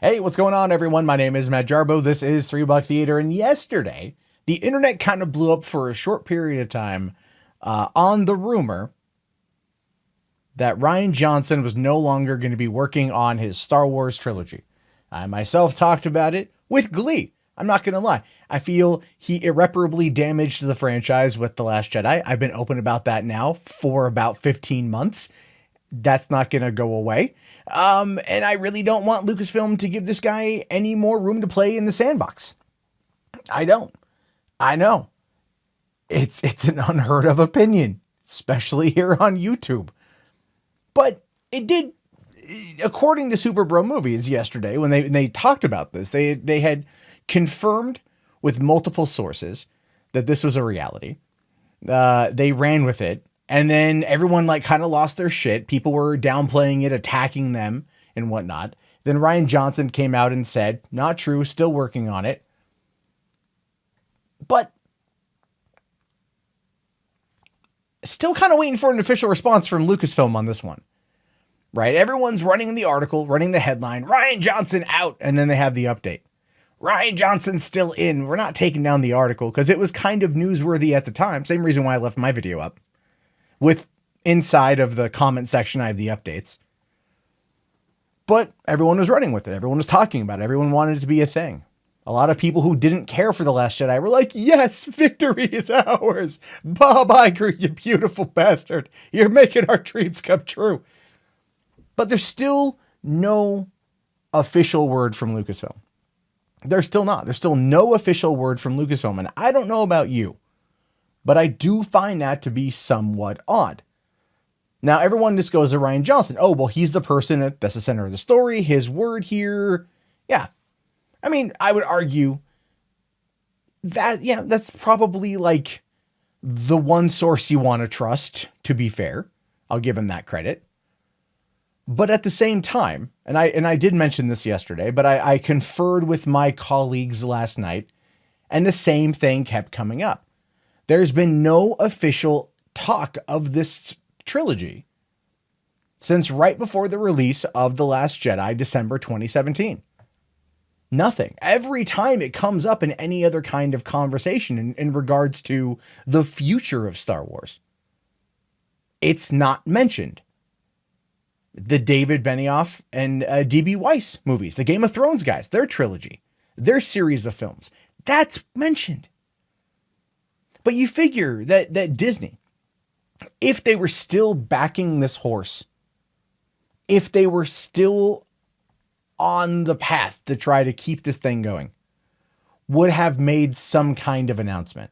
Hey, what's going on, everyone? My name is Matt Jarbo. This is Three Buck Theater. And yesterday, the internet kind of blew up for a short period of time on the rumor that Rian Johnson was no longer going to be working on his Star Wars trilogy. I myself talked about it with glee. I'm not going to lie. I feel he irreparably damaged the franchise with The Last Jedi. I've been open about that now for about 15 months. That's not going to go away. And I really don't want Lucasfilm to give this guy any more room to play in the sandbox. I don't. I know. It's an unheard of opinion, especially here on YouTube. But it did, according to SuerBroMovies yesterday, when they talked about this, they had confirmed with multiple sources that this was a reality. They ran with it. And then everyone kind of lost their shit. People were downplaying it, attacking them and whatnot. Then Rian Johnson came out and said, not true, still working on it. But still kind of waiting for an official response from Lucasfilm on this one. Right? Everyone's running the article, running the headline, Rian Johnson out. And then they have the update. Rian Johnson's still in. We're not taking down the article because it was kind of newsworthy at the time. Same reason why I left my video up. With inside of the comment section, I have the updates. But everyone was running with it. Everyone was talking about it. Everyone wanted it to be a thing. A lot of people who didn't care for The Last Jedi were like, yes, victory is ours. Bob Iger, you beautiful bastard. You're making our dreams come true. But there's still no official word from Lucasfilm. There's still not. There's still no official word from Lucasfilm. And I don't know about you, but I do find that to be somewhat odd. Now, everyone just goes to Rian Johnson. Oh, well, he's the person that's the center of the story. His word here. Yeah. I mean, I would argue that, yeah, that's probably the one source you want to trust, to be fair. I'll give him that credit. But at the same time, and I did mention this yesterday, but I conferred with my colleagues last night, and the same thing kept coming up. There's been no official talk of this trilogy since right before the release of The Last Jedi, December 2017. Nothing. Every time it comes up in any other kind of conversation in regards to the future of Star Wars, it's not mentioned. The David Benioff and D.B. Weiss movies, the Game of Thrones guys, their trilogy, their series of films, that's mentioned. But you figure that Disney, if they were still backing this horse, if they were still on the path to try to keep this thing going, would have made some kind of announcement.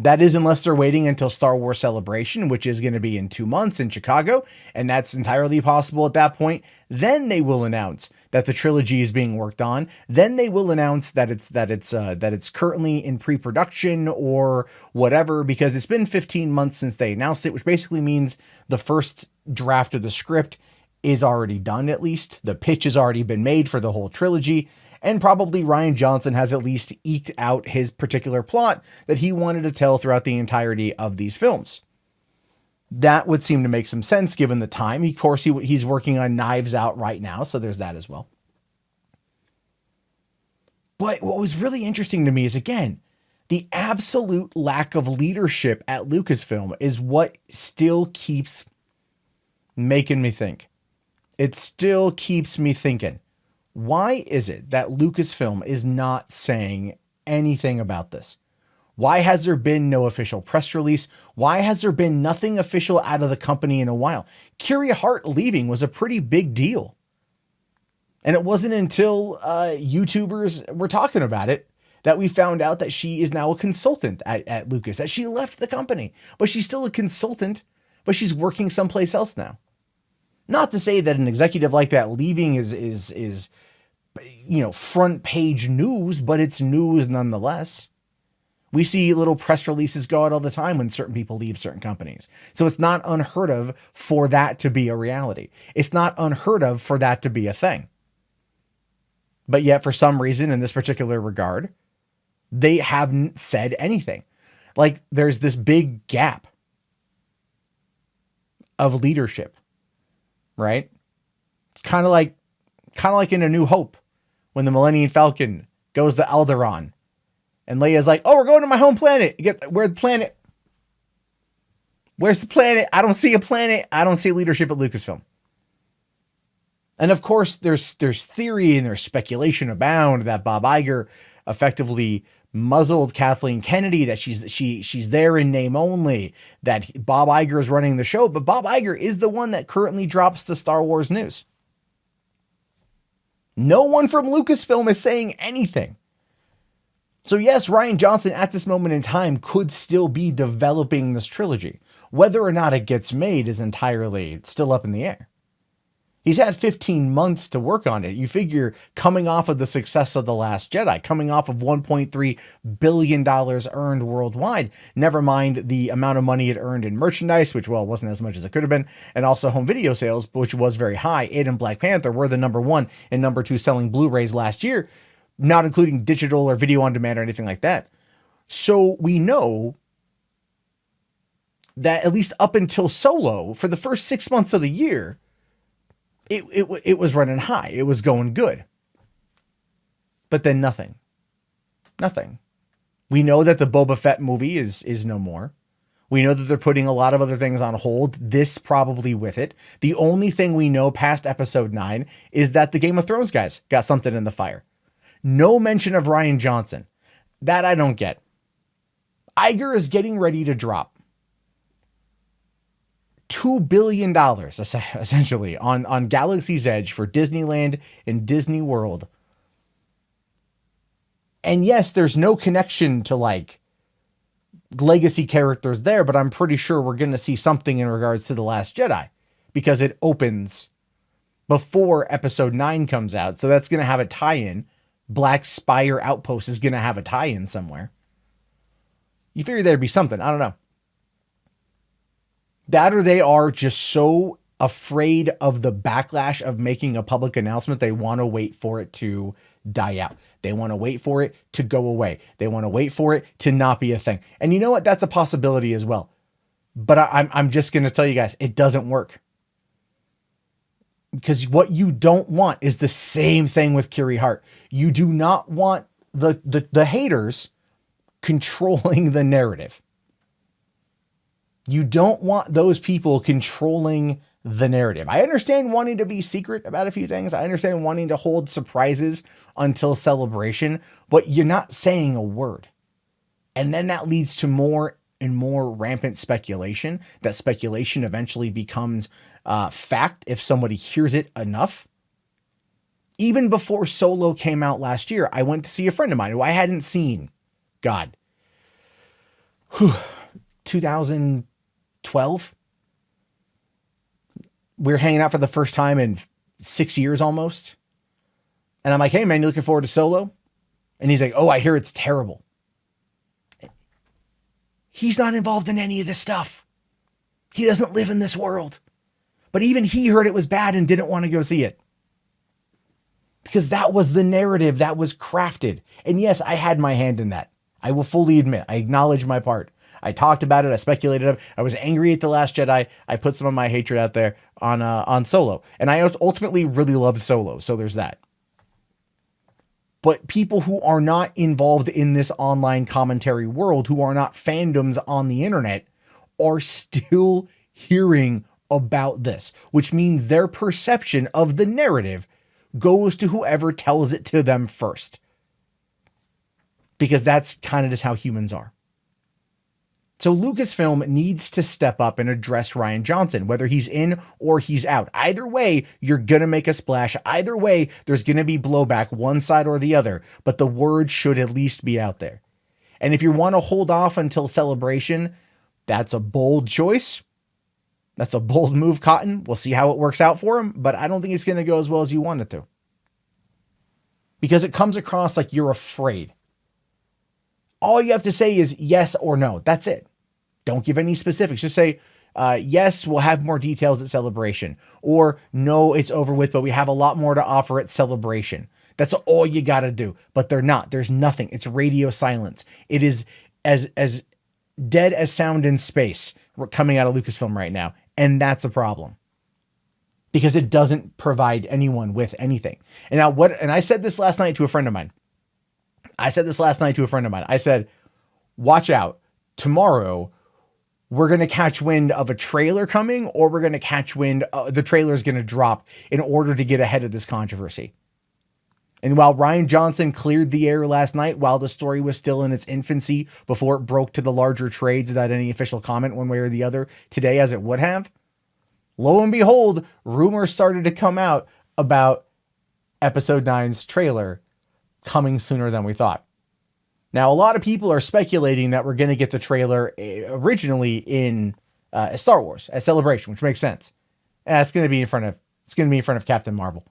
That is, unless they're waiting until Star Wars Celebration, which is going to be in 2 months in Chicago, and that's entirely possible at that point. Then they will announce that the trilogy is being worked on. Then they will announce that it's currently in pre-production or whatever, because it's been 15 months since they announced it, which basically means the first draft of the script is already done. At least the pitch has already been made for the whole trilogy. And probably Rian Johnson has at least eked out his particular plot that he wanted to tell throughout the entirety of these films. That would seem to make some sense given the time. Of course, he's working on Knives Out right now, so there's that as well. But what was really interesting to me is, again, the absolute lack of leadership at Lucasfilm is what still keeps making me think. It still keeps me thinking. Why is it that Lucasfilm is not saying anything about this? Why has there been no official press release? Why has there been nothing official out of the company in a while? Kiri Hart leaving was a pretty big deal. And it wasn't until YouTubers were talking about it that we found out that she is now a consultant at Lucas, that she left the company, but she's still a consultant, but she's working someplace else now. Not to say that an executive like that leaving is front page news, but it's news nonetheless. We see little press releases go out all the time when certain people leave certain companies. So it's not unheard of for that to be a reality. It's not unheard of for that to be a thing. But yet, for some reason, in this particular regard, they haven't said anything. There's this big gap of leadership, right? It's kind of like Kind of like in A New Hope, when the Millennium Falcon goes to Alderaan, and Leia's like, "Oh, we're going to my home planet. Where's the planet? Where's the planet? I don't see a planet. I don't see leadership at Lucasfilm." And of course, there's theory and there's speculation abound that Bob Iger effectively muzzled Kathleen Kennedy, that she's there in name only, that Bob Iger is running the show. But Bob Iger is the one that currently drops the Star Wars news. No one from Lucasfilm is saying anything. So yes, Rian Johnson at this moment in time could still be developing this trilogy. Whether or not it gets made is entirely still up in the air. He's had 15 months to work on it. You figure, coming off of the success of The Last Jedi, coming off of $1.3 billion earned worldwide, never mind the amount of money it earned in merchandise, which, well, wasn't as much as it could have been, and also home video sales, which was very high. It and Black Panther were the #1 and #2 selling Blu-rays last year, not including digital or video on demand or anything like that. So we know that at least up until Solo, for the first 6 months of the year, it was running high. It was going good. But then nothing. Nothing. We know that the Boba Fett movie is no more. We know that they're putting a lot of other things on hold, this probably with it. The only thing we know past episode 9 is that the Game of Thrones guys got something in the fire. No mention of Rian Johnson. That I don't get. Iger is getting ready to drop $2 billion essentially on Galaxy's Edge for Disneyland and Disney World. And yes, there's no connection to like legacy characters there, but I'm pretty sure we're going to see something in regards to The Last Jedi because it opens before episode 9 comes out. So that's going to have a tie-in. Black Spire Outpost is going to have a tie-in somewhere. You figure there'd be something. I don't know. That or they are just so afraid of the backlash of making a public announcement, they want to wait for it to die out. They want to wait for it to go away. They want to wait for it to not be a thing. And you know what? That's a possibility as well. But I'm just going to tell you guys, it doesn't work. Because what you don't want is the same thing with Kiri Hart. You do not want the haters controlling the narrative. You don't want those people controlling the narrative. I understand wanting to be secret about a few things. I understand wanting to hold surprises until Celebration, but you're not saying a word. And then that leads to more and more rampant speculation. That speculation eventually becomes fact if somebody hears it enough. Even before Solo came out last year, I went to see a friend of mine who I hadn't seen. 2012. We were hanging out for the first time in 6 years almost. And I'm like, "Hey man, you looking forward to Solo?" And he's like, "Oh, I hear it's terrible." He's not involved in any of this stuff. He doesn't live in this world. But even he heard it was bad and didn't want to go see it. Because that was the narrative that was crafted. And yes, I had my hand in that. I will fully admit, I acknowledge my part. I talked about it. I speculated. I was angry at The Last Jedi. I put some of my hatred out there on Solo. And I ultimately really loved Solo. So there's that. But people who are not involved in this online commentary world, who are not fandoms on the internet, are still hearing about this, which means their perception of the narrative goes to whoever tells it to them first. Because that's kind of just how humans are. So Lucasfilm needs to step up and address Rian Johnson, whether he's in or he's out. Either way, you're going to make a splash. Either way, there's going to be blowback, one side or the other, but the word should at least be out there. And if you want to hold off until Celebration, that's a bold choice. That's a bold move, Cotton. We'll see how it works out for him, but I don't think it's going to go as well as you want it to. Because it comes across like you're afraid. All you have to say is yes or no. That's it. Don't give any specifics. Just say, yes, we'll have more details at Celebration. Or no, it's over with, but we have a lot more to offer at Celebration. That's all you got to do. But they're not. There's nothing. It's radio silence. It is as dead as sound in space coming out of Lucasfilm right now. And that's a problem. because it doesn't provide anyone with anything. And now and I said this last night to a friend of mine. I said, watch out. Tomorrow, we're going to catch wind of a trailer coming, or we're going to catch wind, the trailer is going to drop in order to get ahead of this controversy. And while Rian Johnson cleared the air last night, while the story was still in its infancy before it broke to the larger trades without any official comment one way or the other today, as it would have, lo and behold, rumors started to come out about episode 9's trailer coming sooner than we thought. Now, a lot of people are speculating that we're going to get the trailer originally in Star Wars at Celebration, which makes sense. And it's going to be in front of Captain Marvel.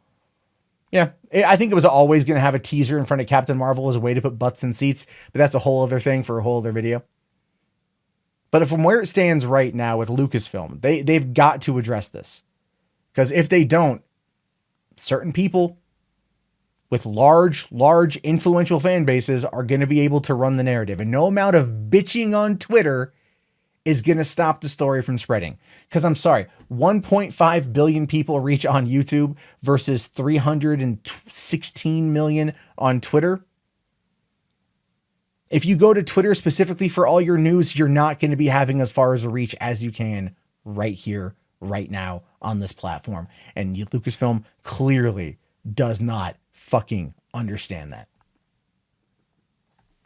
Yeah, I think it was always going to have a teaser in front of Captain Marvel as a way to put butts in seats, but that's a whole other thing for a whole other video. But from where it stands right now with Lucasfilm, they've got to address this. Because if they don't, certain people with large, influential fan bases are going to be able to run the narrative. And no amount of bitching on Twitter is going to stop the story from spreading. Because I'm sorry, 1.5 billion people reach on YouTube versus 316 million on Twitter. If you go to Twitter specifically for all your news, you're not going to be having as far as a reach as you can right here, right now on this platform. And Lucasfilm clearly does not fucking understand that.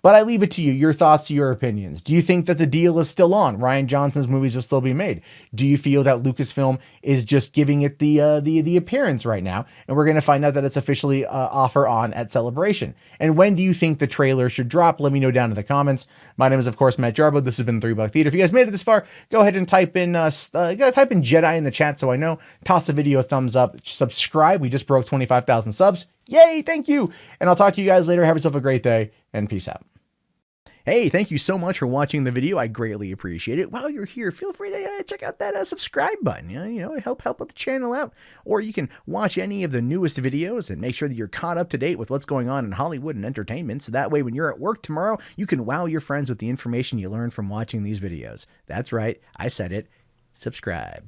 But I leave it to you, your thoughts, your opinions. Do you think that the deal is still on? Rian Johnson's movies will still be made. Do you feel that Lucasfilm is just giving it the appearance right now, and we're going to find out that it's officially offer on at Celebration? And when do you think the trailer should drop? Let me know down in the comments. My name is, of course, Matt Jarbo. This has been $3 Theater. If you guys made it this far, go ahead and type in Jedi in the chat so I know. Toss the video a thumbs up. Subscribe. We just broke 25,000 subs. Yay! Thank you. And I'll talk to you guys later. Have yourself a great day, and peace out. Hey, thank you so much for watching the video. I greatly appreciate it. While you're here, feel free to check out that subscribe button. Help the channel out. Or you can watch any of the newest videos and make sure that you're caught up to date with what's going on in Hollywood and entertainment. So that way, when you're at work tomorrow, you can wow your friends with the information you learned from watching these videos. That's right. I said it. Subscribe.